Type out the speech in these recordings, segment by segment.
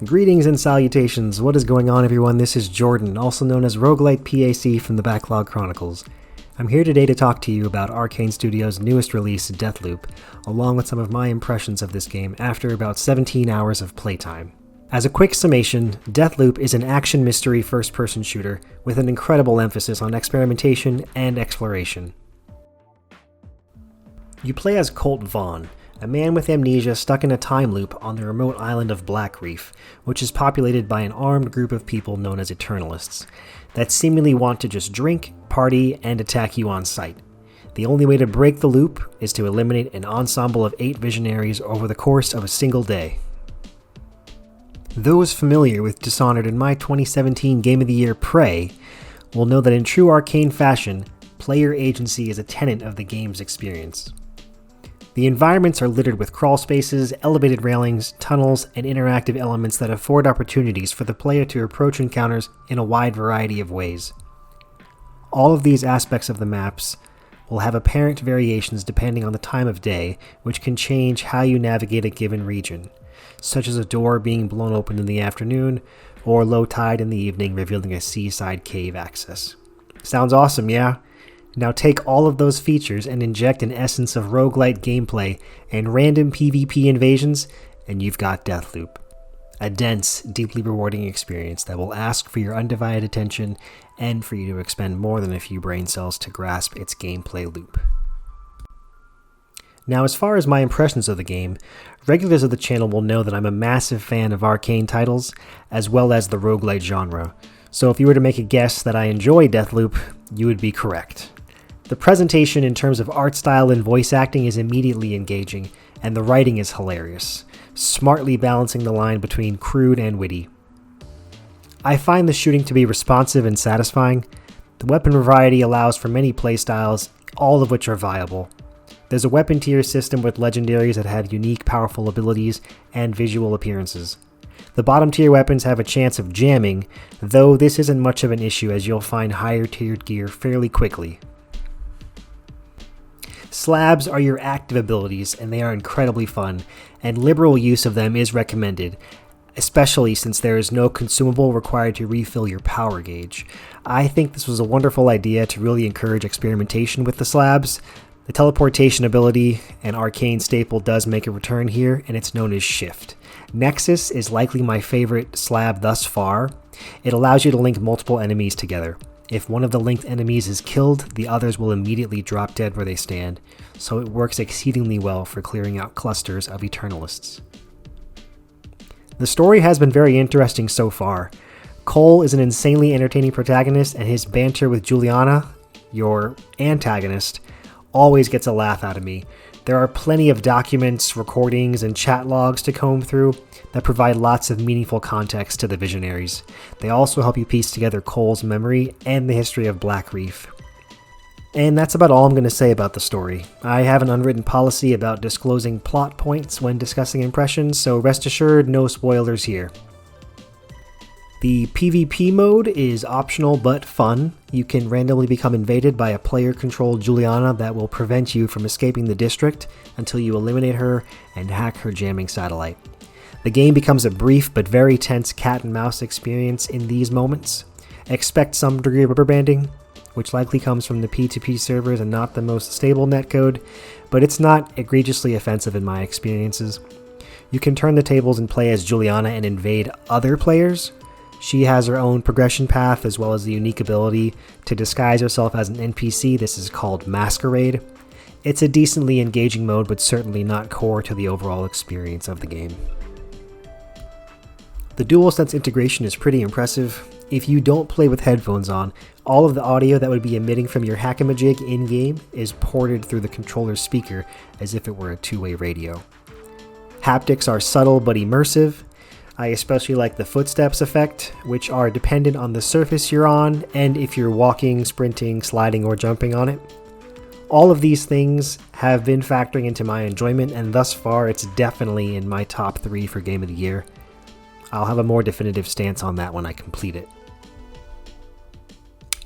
Greetings and salutations, what is going on everyone? This is Jordan, also known as Roguelike PAC from the Backlog Chronicles. I'm here today to talk to you about Arkane Studios' newest release, Deathloop, along with some of my impressions of this game after about 17 hours of playtime. As a quick summation, Deathloop is an action mystery first-person shooter with an incredible emphasis on experimentation and exploration. You play as Colt Vaughn, a man with amnesia stuck in a time loop on the remote island of Black Reef, which is populated by an armed group of people known as Eternalists, that seemingly want to just drink, party, and attack you on sight. The only way to break the loop is to eliminate an ensemble of 8 visionaries over the course of a single day. Those familiar with Dishonored and my 2017 Game of the Year Prey will know that in true Arkane fashion, player agency is a tenet of the game's experience. The environments are littered with crawl spaces, elevated railings, tunnels, and interactive elements that afford opportunities for the player to approach encounters in a wide variety of ways. All of these aspects of the maps will have apparent variations depending on the time of day, which can change how you navigate a given region, such as a door being blown open in the afternoon, or low tide in the evening revealing a seaside cave access. Sounds awesome, yeah? Now take all of those features and inject an essence of roguelite gameplay and random PvP invasions, and you've got Deathloop. A dense, deeply rewarding experience that will ask for your undivided attention and for you to expend more than a few brain cells to grasp its gameplay loop. Now, as far as my impressions of the game, regulars of the channel will know that I'm a massive fan of Arkane titles, as well as the roguelite genre. So if you were to make a guess that I enjoy Deathloop, you would be correct. The presentation in terms of art style and voice acting is immediately engaging, and the writing is hilarious, smartly balancing the line between crude and witty. I find the shooting to be responsive and satisfying. The weapon variety allows for many playstyles, all of which are viable. There's a weapon tier system with legendaries that have unique, powerful abilities and visual appearances. The bottom tier weapons have a chance of jamming, though this isn't much of an issue as you'll find higher tiered gear fairly quickly. Slabs are your active abilities, and they are incredibly fun, and liberal use of them is recommended, especially since there is no consumable required to refill your power gauge. I think this was a wonderful idea to really encourage experimentation with the slabs. The teleportation ability, an Arkane staple, does make a return here, and it's known as Shift. Nexus is likely my favorite slab thus far. It allows you to link multiple enemies together. If one of the linked enemies is killed, the others will immediately drop dead where they stand, so it works exceedingly well for clearing out clusters of Eternalists. The story has been very interesting so far. Cole is an insanely entertaining protagonist, and his banter with Juliana, your antagonist, always gets a laugh out of me. There are plenty of documents, recordings, and chat logs to comb through that provide lots of meaningful context to the visionaries. They also help you piece together Cole's memory and the history of Black Reef. And that's about all I'm going to say about the story. I have an unwritten policy about disclosing plot points when discussing impressions, so rest assured, no spoilers here. The PvP mode is optional but fun. You can randomly become invaded by a player-controlled Juliana that will prevent you from escaping the district until you eliminate her and hack her jamming satellite. The game becomes a brief but very tense cat-and-mouse experience in these moments. Expect some degree of rubberbanding, which likely comes from the P2P servers and not the most stable netcode, but it's not egregiously offensive in my experiences. You can turn the tables and play as Juliana and invade other players. She has her own progression path as well as the unique ability to disguise herself as an NPC. This is called Masquerade. It's a decently engaging mode, but certainly not core to the overall experience of the game. The DualSense integration is pretty impressive. If you don't play with headphones on, all of the audio that would be emitting from your hackamajig in-game is ported through the controller's speaker as if it were a two-way radio. Haptics are subtle but immersive. I especially like the footsteps effect, which are dependent on the surface you're on and if you're walking, sprinting, sliding, or jumping on it. All of these things have been factoring into my enjoyment, and thus far it's definitely in my top 3 for Game of the Year. I'll have a more definitive stance on that when I complete it.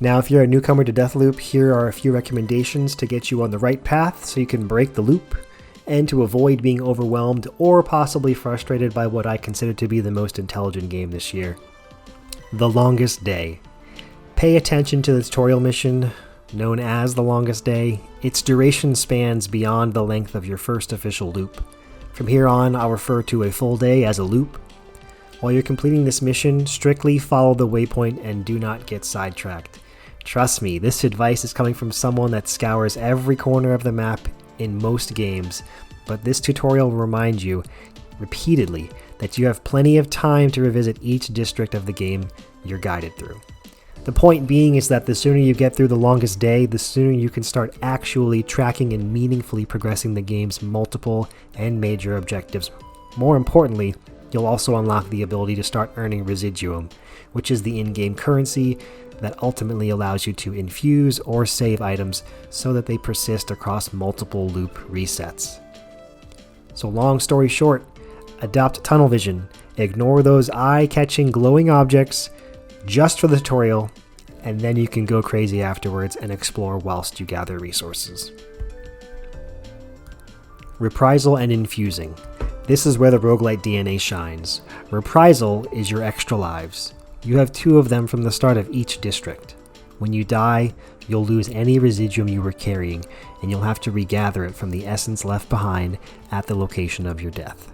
Now, if you're a newcomer to Deathloop, here are a few recommendations to get you on the right path so you can break the loop and to avoid being overwhelmed or possibly frustrated by what I consider to be the most intelligent game this year. The Longest Day. Pay attention to the tutorial mission, known as The Longest Day. Its duration spans beyond the length of your first official loop. From here on, I'll refer to a full day as a loop. While you're completing this mission, strictly follow the waypoint and do not get sidetracked. Trust me, this advice is coming from someone that scours every corner of the map in most games, but this tutorial will remind you repeatedly that you have plenty of time to revisit each district of the game you're guided through. The point being is that the sooner you get through The Longest Day, the sooner you can start actually tracking and meaningfully progressing the game's multiple and major objectives. More importantly, you'll also unlock the ability to start earning residuum, which is the in-game currency that ultimately allows you to infuse or save items so that they persist across multiple loop resets. So long story short, adopt tunnel vision, ignore those eye-catching glowing objects just for the tutorial, and then you can go crazy afterwards and explore whilst you gather resources. Reprisal and infusing. This is where the roguelite DNA shines. Reprisal is your extra lives. You have 2 of them from the start of each district. When you die, you'll lose any residuum you were carrying, and you'll have to regather it from the essence left behind at the location of your death.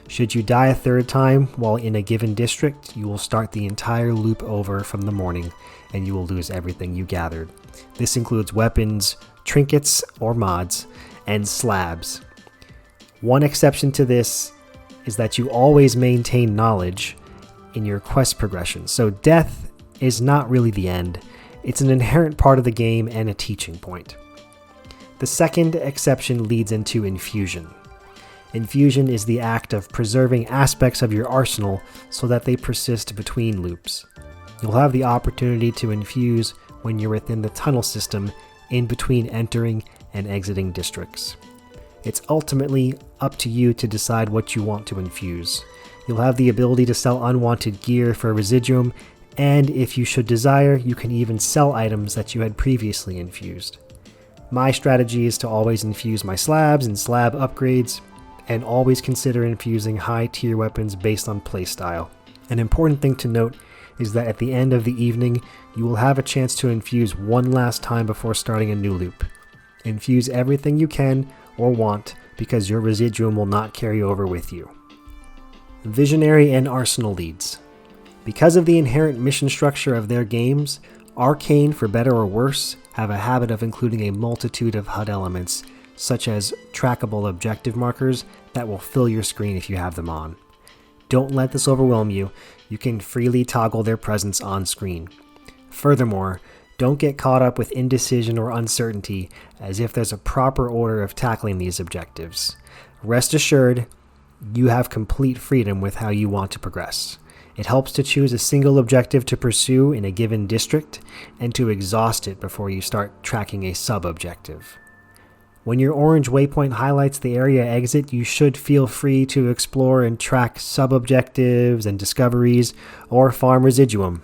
Should you die a 3rd time while in a given district, you will start the entire loop over from the morning, and you will lose everything you gathered. This includes weapons, trinkets or mods, and slabs. One exception to this is that you always maintain knowledge in your quest progression, so death is not really the end. It's an inherent part of the game and a teaching point. The second exception leads into infusion. Infusion is the act of preserving aspects of your arsenal so that they persist between loops. You'll have the opportunity to infuse when you're within the tunnel system in between entering and exiting districts. It's ultimately up to you to decide what you want to infuse. You'll have the ability to sell unwanted gear for residuum, and if you should desire, you can even sell items that you had previously infused. My strategy is to always infuse my slabs and slab upgrades, and always consider infusing high-tier weapons based on playstyle. An important thing to note is that at the end of the evening, you will have a chance to infuse one last time before starting a new loop. Infuse everything you can or want, because your residuum will not carry over with you. Visionary and Arsenal leads. Because of the inherent mission structure of their games, Arkane, for better or worse, have a habit of including a multitude of HUD elements, such as trackable objective markers that will fill your screen if you have them on. Don't let this overwhelm you. You can freely toggle their presence on screen. Furthermore, don't get caught up with indecision or uncertainty as if there's a proper order of tackling these objectives. Rest assured, you have complete freedom with how you want to progress. It helps to choose a single objective to pursue in a given district and to exhaust it before you start tracking a sub-objective. When your orange waypoint highlights the area exit, you should feel free to explore and track sub-objectives and discoveries or farm residuum.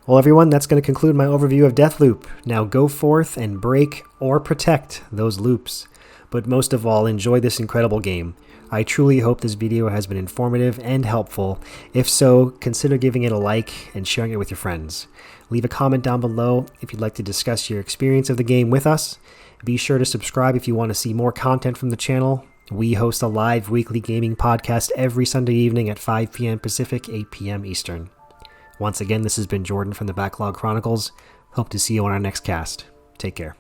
Well everyone, that's going to conclude my overview of Deathloop. Now go forth and break or protect those loops. But most of all, enjoy this incredible game. I truly hope this video has been informative and helpful. If so, consider giving it a like and sharing it with your friends. Leave a comment down below if you'd like to discuss your experience of the game with us. Be sure to subscribe if you want to see more content from the channel. We host a live weekly gaming podcast every Sunday evening at 5 p.m. Pacific, 8 p.m. Eastern. Once again, this has been Jordan from the Backlog Chronicles. Hope to see you on our next cast. Take care.